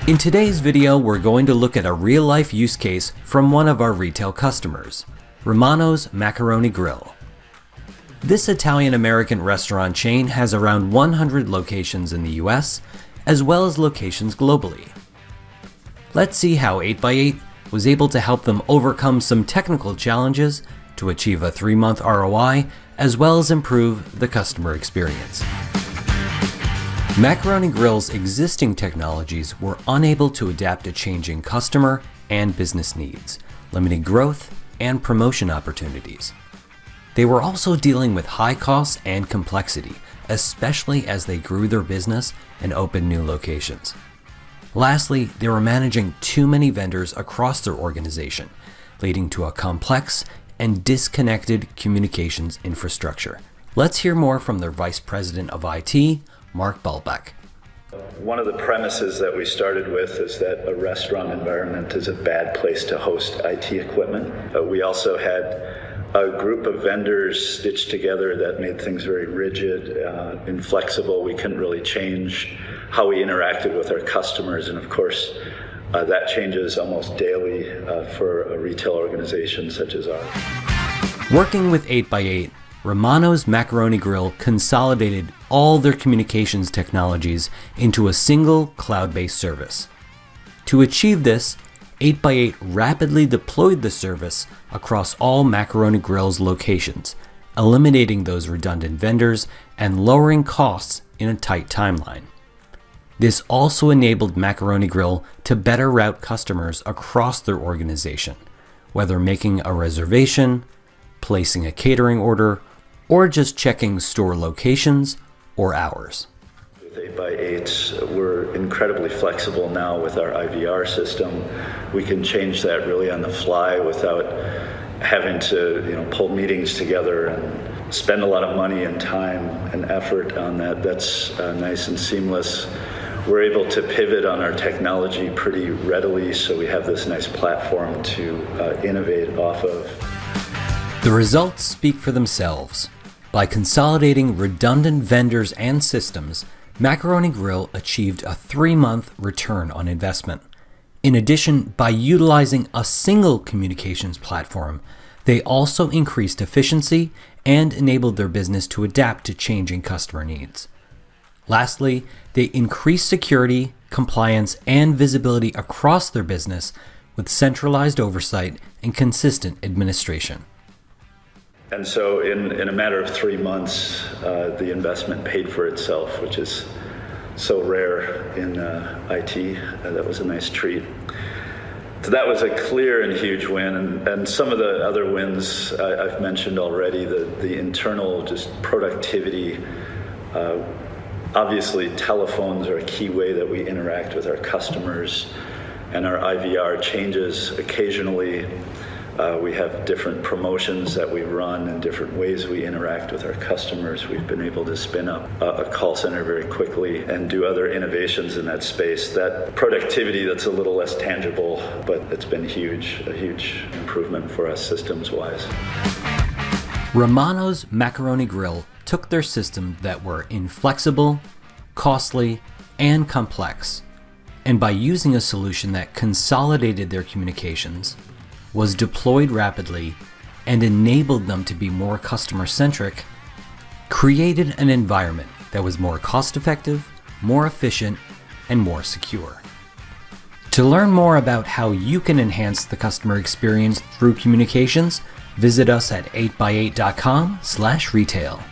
In today's video, we're going to look at a real-life use case from one of our retail customers, Romano's Macaroni Grill. This Italian-American restaurant chain has around 100 locations in the US, as well as locations globally. Let's see how 8x8 was able to help them overcome some technical challenges to achieve a 3-month ROI, as well as improve the customer experience. Macaroni Grill's existing technologies were unable to adapt to changing customer and business needs, limiting growth and promotion opportunities. They were also dealing with high costs and complexity, especially as they grew their business and opened new locations. Lastly, they were managing too many vendors across their organization, leading to a complex and disconnected communications infrastructure. Let's hear more from their Vice President of IT, Mark Bulbeck. One of the premises that we started with is that a restaurant environment is a bad place to host IT equipment. We also had a group of vendors stitched together that made things very rigid, inflexible. We couldn't really change how we interacted with our customers, and of course, that changes almost daily for a retail organization such as ours. Working with 8x8, Romano's Macaroni Grill consolidated all their communications technologies into a single cloud-based service. To achieve this, 8x8 rapidly deployed the service across all Macaroni Grill's locations, eliminating those redundant vendors and lowering costs in a tight timeline. This also enabled Macaroni Grill to better route customers across their organization, whether making a reservation, placing a catering order, or just checking store locations or hours. With 8x8, we're incredibly flexible now with our IVR system. We can change that really on the fly without having to pull meetings together and spend a lot of money and time and effort on that. That's nice and seamless. We're able to pivot on our technology pretty readily, so we have this nice platform to innovate off of. The results speak for themselves. By consolidating redundant vendors and systems, Macaroni Grill achieved a 3-month return on investment. In addition, by utilizing a single communications platform, they also increased efficiency and enabled their business to adapt to changing customer needs. Lastly, they increased security, compliance, and visibility across their business with centralized oversight and consistent administration. And so in a matter of 3 months, the investment paid for itself, which is so rare in IT. That was a nice treat. So that was a clear and huge win. And some of the other wins I've mentioned already, the internal just productivity. Obviously, telephones are a key way that we interact with our customers, and our IVR changes occasionally. We have different promotions that we run and different ways we interact with our customers. We've been able to spin up a call center very quickly and do other innovations in that space. That productivity that's a little less tangible, but it's been huge, a huge improvement for us systems-wise. Romano's Macaroni Grill took their systems that were inflexible, costly, and complex, and by using a solution that consolidated their communications, was deployed rapidly, and enabled them to be more customer-centric, created an environment that was more cost-effective, more efficient, and more secure. To learn more about how you can enhance the customer experience through communications, visit us at 8x8.com/retail.